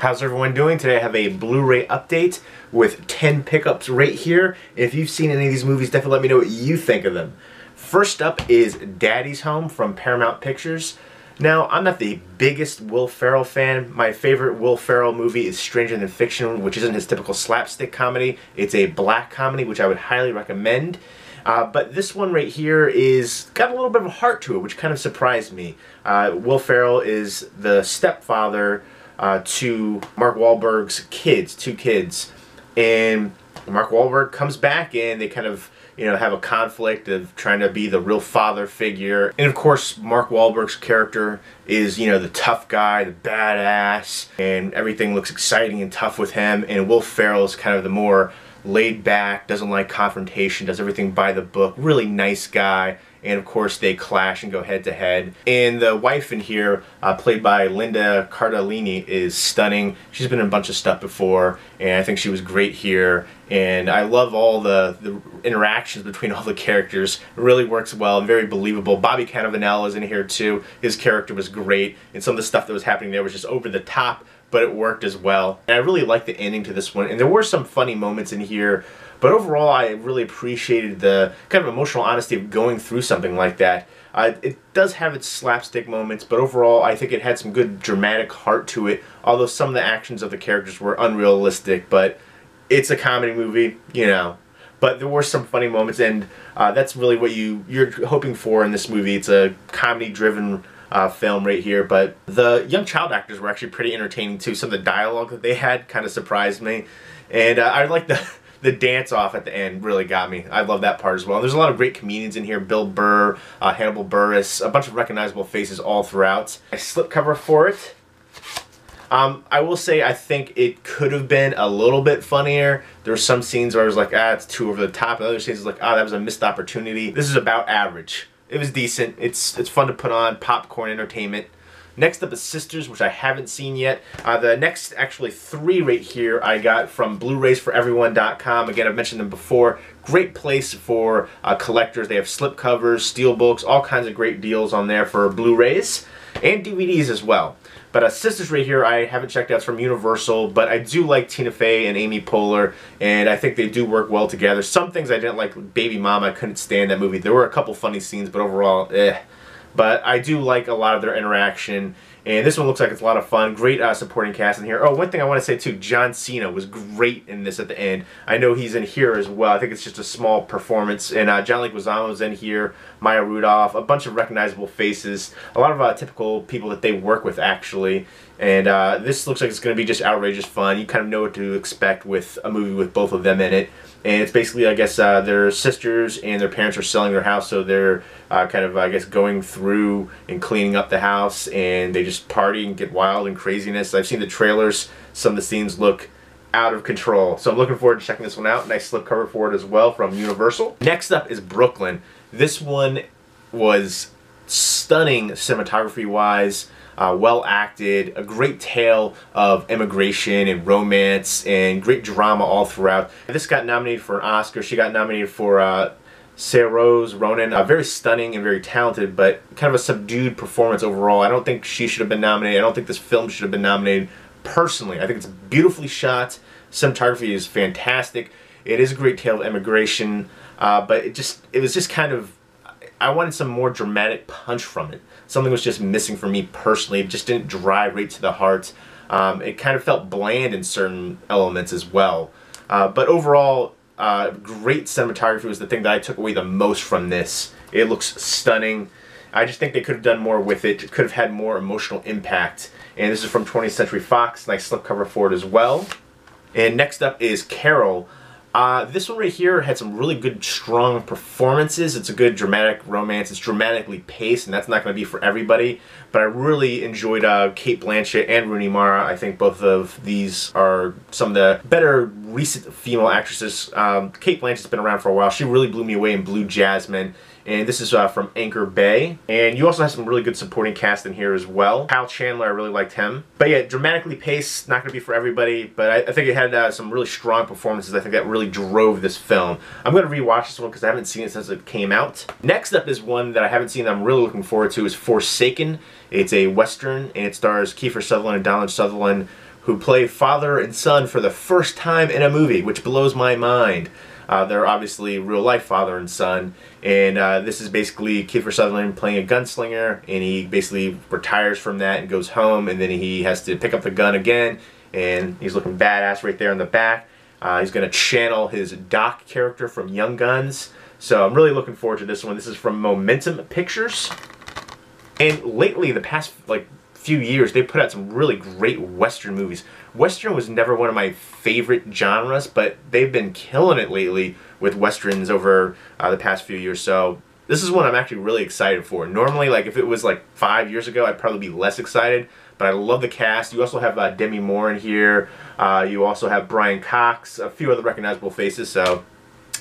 How's everyone doing? Today I have a Blu-ray update with 10 pickups right here. If you've seen any of these movies, definitely let me know what you think of them. First up is Daddy's Home from Paramount Pictures. Now, I'm not the biggest Will Ferrell fan. My favorite Will Ferrell movie is Stranger Than Fiction, which isn't his typical slapstick comedy. It's a black comedy, which I would highly recommend. But this one right here is got a little bit of a heart to it, which kind of surprised me. Will Ferrell is the stepfather to Mark Wahlberg's kids, two kids, and Mark Wahlberg comes back and they kind of, have a conflict of trying to be the real father figure. And of course, Mark Wahlberg's character is, the tough guy, the badass, and everything looks exciting and tough with him. And Will Ferrell is kind of the more laid back, doesn't like confrontation, does everything by the book, really nice guy. And of course they clash and go head to head. And the wife in here, played by Linda Cardellini, is stunning. She's been in a bunch of stuff before, and I think she was great here. And I love all the interactions between all the characters. It really works well and very believable. Bobby Cannavale is in here too. His character was great, and some of the stuff that was happening there was just over the top, but it worked as well. And I really liked the ending to this one, and there were some funny moments in here. But overall, I really appreciated the kind of emotional honesty of going through something like that. It does have its slapstick moments, but overall, I think it had some good dramatic heart to it, although some of the actions of the characters were unrealistic. But it's a comedy movie, But there were some funny moments, and that's really what you're hoping for in this movie. It's a comedy-driven film right here, but the young child actors were actually pretty entertaining too. Some of the dialogue that they had kind of surprised me, and I like the dance off at the end really got me. I love that part as well. And there's a lot of great comedians in here. Bill Burr, Hannibal Buress, a bunch of recognizable faces all throughout. A slipcover for it. I will say I think it could have been a little bit funnier. There were some scenes where I was like, it's too over the top. And other scenes like, that was a missed opportunity. This is about average. It was decent. It's fun to put on, popcorn entertainment. Next up is Sisters, which I haven't seen yet. The next, actually, 3 right here I got from blu-raysforeveryone.com. Again, I've mentioned them before. Great place for collectors. They have slipcovers, steelbooks, all kinds of great deals on there for Blu-rays and DVDs as well. But Sisters right here, I haven't checked out. It's from Universal, but I do like Tina Fey and Amy Poehler, and I think they do work well together. Some things I didn't like, Baby Mama, I couldn't stand that movie. There were a couple funny scenes, but overall, But I do like a lot of their interaction, and this one looks like it's a lot of fun. Great supporting cast in here. Oh, one thing I want to say too, John Cena was great in this at the end. I know he's in here as well. I think it's just a small performance, and John Leguizamo's in here, Maya Rudolph, a bunch of recognizable faces, a lot of typical people that they work with actually. And this looks like it's going to be just outrageous fun. You kind of know what to expect with a movie with both of them in it. And it's basically, I guess, their sisters and their parents are selling their house, so they're kind of, I guess, going through and cleaning up the house, and they just party and get wild and craziness. I've seen the trailers. Some of the scenes look out of control. So I'm looking forward to checking this one out. Nice slipcover for it as well from Universal. Next up is Brooklyn. This one was stunning cinematography-wise. Well acted, a great tale of immigration and romance and great drama all throughout. This got nominated for an Oscar. She got nominated for Saoirse Ronan. Very stunning and very talented, but kind of a subdued performance overall. I don't think she should have been nominated. I don't think this film should have been nominated personally. I think it's beautifully shot. Cinematography is fantastic. It is a great tale of immigration, but it was just kind of, I wanted some more dramatic punch from it. Something was just missing for me personally. It just didn't drive right to the heart. It kind of felt bland in certain elements as well. But overall, great cinematography was the thing that I took away the most from this. It looks stunning. I just think they could have done more with it. It could have had more emotional impact. And this is from 20th Century Fox. Nice slipcover for it as well. And next up is Carol. This one right here had some really good, strong performances. It's a good dramatic romance. It's dramatically paced, and that's not going to be for everybody. But I really enjoyed Cate Blanchett and Rooney Mara. I think both of these are some of the better recent female actresses. Cate Blanchett's been around for a while. She really blew me away in Blue Jasmine. And this is from Anchor Bay. And you also have some really good supporting cast in here as well. Kyle Chandler, I really liked him. But yeah, dramatically paced, not going to be for everybody, but I think it had some really strong performances. I think that really drove this film. I'm going to rewatch this one because I haven't seen it since it came out. Next up is one that I haven't seen that I'm really looking forward to, is Forsaken. It's a Western, and it stars Kiefer Sutherland and Donald Sutherland, who play father and son for the first time in a movie, which blows my mind. They're obviously real-life father and son, and this is basically Kiefer Sutherland playing a gunslinger, and he basically retires from that and goes home, and then he has to pick up the gun again, and he's looking badass right there in the back. He's going to channel his Doc character from Young Guns, so I'm really looking forward to this one. This is from Momentum Pictures, and lately, the past few years, they put out some really great Western movies. Western was never one of my favorite genres, but they've been killing it lately with Westerns over the past few years, so this is one I'm actually really excited for. Normally, if it was 5 years ago, I'd probably be less excited, but I love the cast. You also have Demi Moore in here. You also have Brian Cox, a few other recognizable faces, so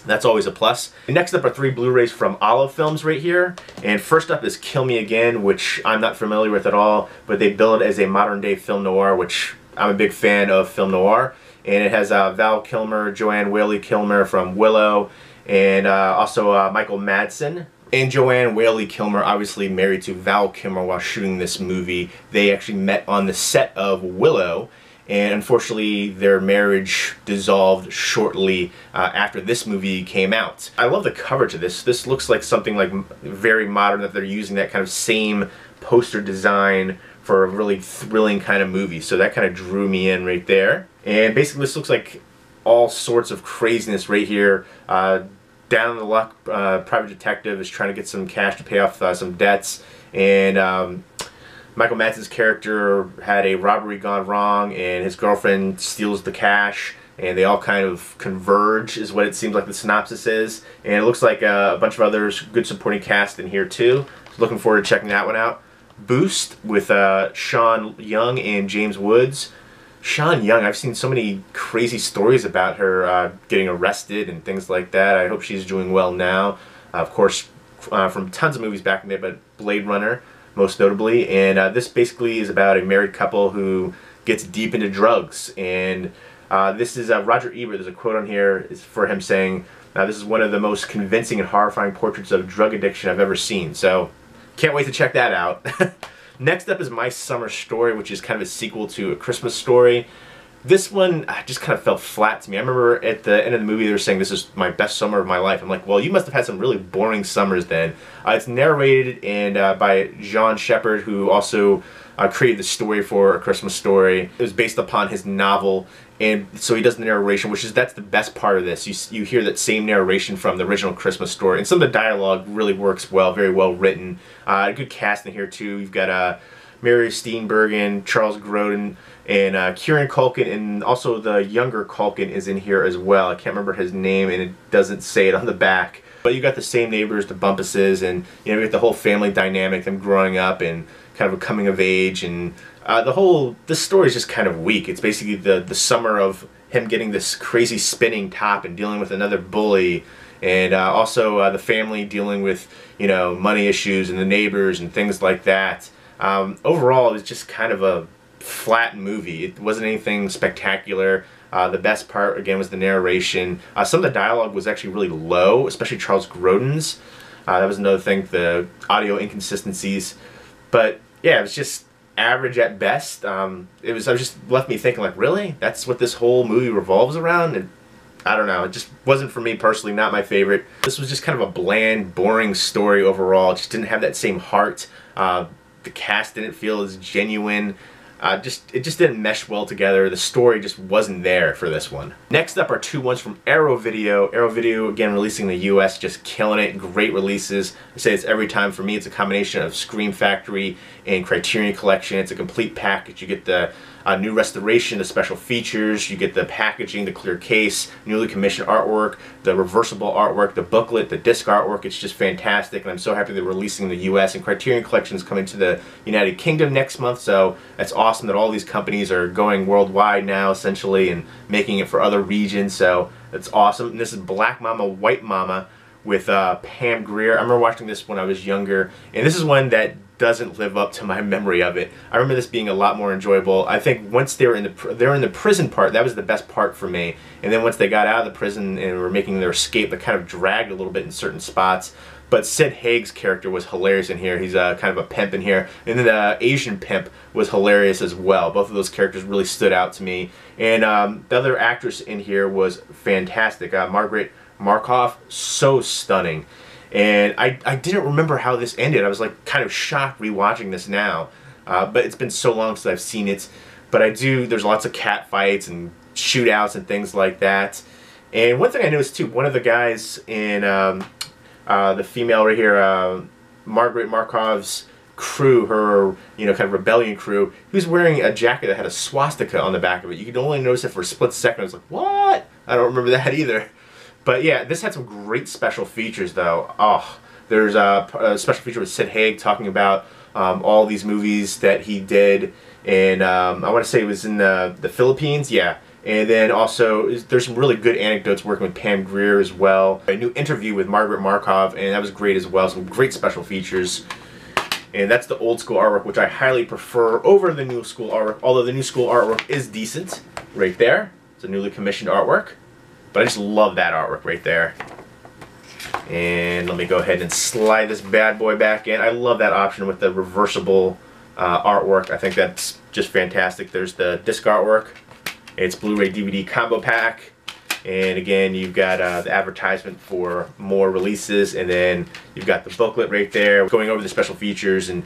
that's always a plus. Next up are 3 Blu-rays from Olive Films right here. And first up is Kill Me Again, which I'm not familiar with at all, but they bill it as a modern-day film noir, which I'm a big fan of film noir. And it has Val Kilmer, Joanne Whaley-Kilmer from Willow, and also Michael Madsen. And Joanne Whaley-Kilmer, obviously married to Val Kilmer while shooting this movie. They actually met on the set of Willow, and unfortunately their marriage dissolved shortly after this movie came out. I love the cover to this. This looks like something very modern, that they're using that kind of same poster design for a really thrilling kind of movie. So that kind of drew me in right there. And basically this looks like all sorts of craziness right here. Down on the luck private detective is trying to get some cash to pay off some debts, and Michael Madsen's character had a robbery gone wrong, and his girlfriend steals the cash, and they all kind of converge, is what it seems like the synopsis is. And it looks like a bunch of others, good supporting cast in here too. So looking forward to checking that one out. Boost with Sean Young and James Woods. Sean Young, I've seen so many crazy stories about her getting arrested and things like that. I hope she's doing well now. Of course, from tons of movies back in the day, but Blade Runner most notably. And this basically is about a married couple who gets deep into drugs. And this is Roger Ebert. There's a quote on here for him saying, this is one of the most convincing and horrifying portraits of drug addiction I've ever seen. So can't wait to check that out. Next up is My Summer Story, which is kind of a sequel to A Christmas Story. This one just kind of fell flat to me. I remember at the end of the movie they were saying this is my best summer of my life. I'm like, well, you must have had some really boring summers then. It's narrated and by John Shepard, who also created the story for A Christmas Story. It was based upon his novel, and so he does the narration, that's the best part of this. You hear that same narration from the original Christmas Story, and some of the dialogue really works well, very well written. A good cast in here too. You've got Mary Steenburgen, Charles Grodin, and Kieran Culkin, and also the younger Culkin is in here as well. I can't remember his name, and it doesn't say it on the back. But you got the same neighbors, the Bumpuses, and you got the whole family dynamic, them growing up and kind of a coming of age, and this story is just kind of weak. It's basically the summer of him getting this crazy spinning top and dealing with another bully, and also the family dealing with money issues and the neighbors and things like that. Overall, it's just kind of a flat movie. It wasn't anything spectacular. The best part, again, was the narration. Some of the dialogue was actually really low, especially Charles Grodin's. That was another thing, the audio inconsistencies. But yeah, it was just average at best. It just left me thinking, really? That's what this whole movie revolves around? I don't know. It just wasn't for me personally, not my favorite. This was just kind of a bland, boring story overall. It just didn't have that same heart. The cast didn't feel as genuine. It just didn't mesh well together. The story just wasn't there for this one. Next up are 2 ones from Arrow Video. Arrow Video, again, releasing in the US, just killing it. Great releases. I say it's every time for me. It's a combination of Scream Factory and Criterion Collection. It's a complete package. You get the new restoration, the special features, you get the packaging, the clear case, newly commissioned artwork, the reversible artwork, the booklet, the disc artwork. It's just fantastic, and I'm so happy they're releasing in the US, and Criterion Collection is coming to the United Kingdom next month, so it's awesome that all these companies are going worldwide now, essentially, and making it for other regions, so it's awesome. And this is Black Mama, White Mama with Pam Grier. I remember watching this when I was younger, and this is one that doesn't live up to my memory of it. I remember this being a lot more enjoyable. I think once they're in the prison part, that was the best part for me. And then once they got out of the prison and were making their escape, they kind of dragged a little bit in certain spots. But Sid Haig's character was hilarious in here. He's kind of a pimp in here. And then the Asian pimp was hilarious as well. Both of those characters really stood out to me. And the other actress in here was fantastic. Margaret Markov, so stunning. And I didn't remember how this ended. I was like kind of shocked rewatching this now. But it's been so long since I've seen it. But there's lots of cat fights and shootouts and things like that. And one thing I noticed too, one of the guys in the female right here, Margaret Markov's crew, her kind of rebellion crew, he was wearing a jacket that had a swastika on the back of it. You could only notice it for a split second. I was like, what? I don't remember that either. But yeah, this had some great special features though. Oh, there's a special feature with Sid Haig talking about all these movies that he did, and I want to say it was in the Philippines, yeah. And then also, there's some really good anecdotes working with Pam Grier as well. A new interview with Margaret Markov, and that was great as well. Some great special features. And that's the old school artwork, which I highly prefer over the new school artwork, although the new school artwork is decent. Right there. It's a newly commissioned artwork. But I just love that artwork right there. And let me go ahead and slide this bad boy back in. I love that option with the reversible artwork. I think that's just fantastic. There's the disc artwork. It's Blu-ray DVD combo pack. And again, you've got the advertisement for more releases, and then you've got the booklet right there going over the special features and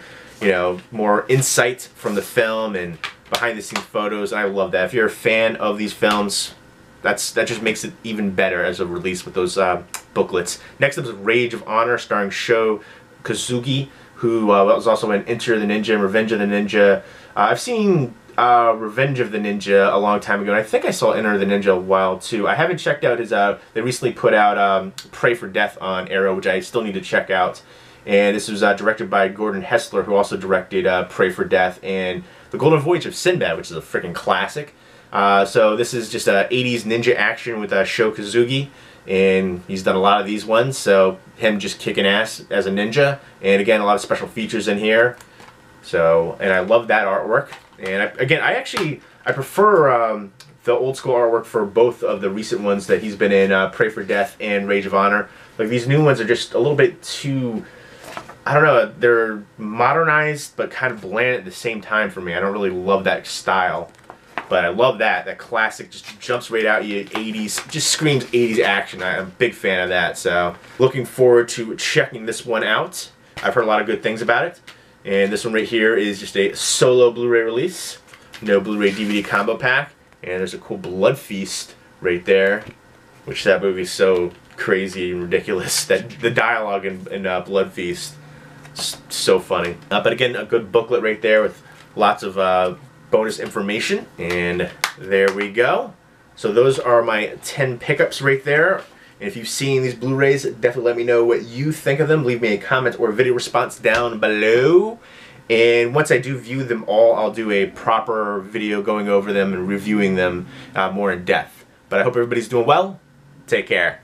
more insight from the film and behind the scenes photos. I love that. If you're a fan of these films, that just makes it even better as a release with those booklets. Next up is Rage of Honor, starring Sho Kosugi, who was also in Enter the Ninja and Revenge of the Ninja. I've seen Revenge of the Ninja a long time ago, and I think I saw Enter the Ninja a while too. I haven't checked out his, they recently put out Pray for Death on Arrow, which I still need to check out. And this was directed by Gordon Hessler, who also directed Pray for Death and The Golden Voyage of Sinbad, which is a freaking classic. So this is just a 80s ninja action with Sho Kosugi, and he's done a lot of these ones, so him just kicking ass as a ninja. And again, a lot of special features in here. So, and I love that artwork. And I prefer the old school artwork for both of the recent ones that he's been in, Pray for Death and Rage of Honor. Like, these new ones are just a little bit too, I don't know, they're modernized but kind of bland at the same time for me. I don't really love that style. But I love that classic, just jumps right out you, 80s, just screams 80s action. I'm a big fan of that, so looking forward to checking this one out. I've heard a lot of good things about it. And this one right here is just a solo Blu-ray release, no Blu-ray DVD combo pack. And there's a cool Blood Feast right there, which that movie's so crazy and ridiculous. That the dialogue in Blood Feast is so funny. But again, a good booklet right there with lots of bonus information, and there we go. So those are my 10 pickups right there. And if you've seen these Blu-rays, definitely let me know what you think of them. Leave me a comment or a video response down below. And once I do view them all, I'll do a proper video going over them and reviewing them more in depth. But I hope everybody's doing well. Take care.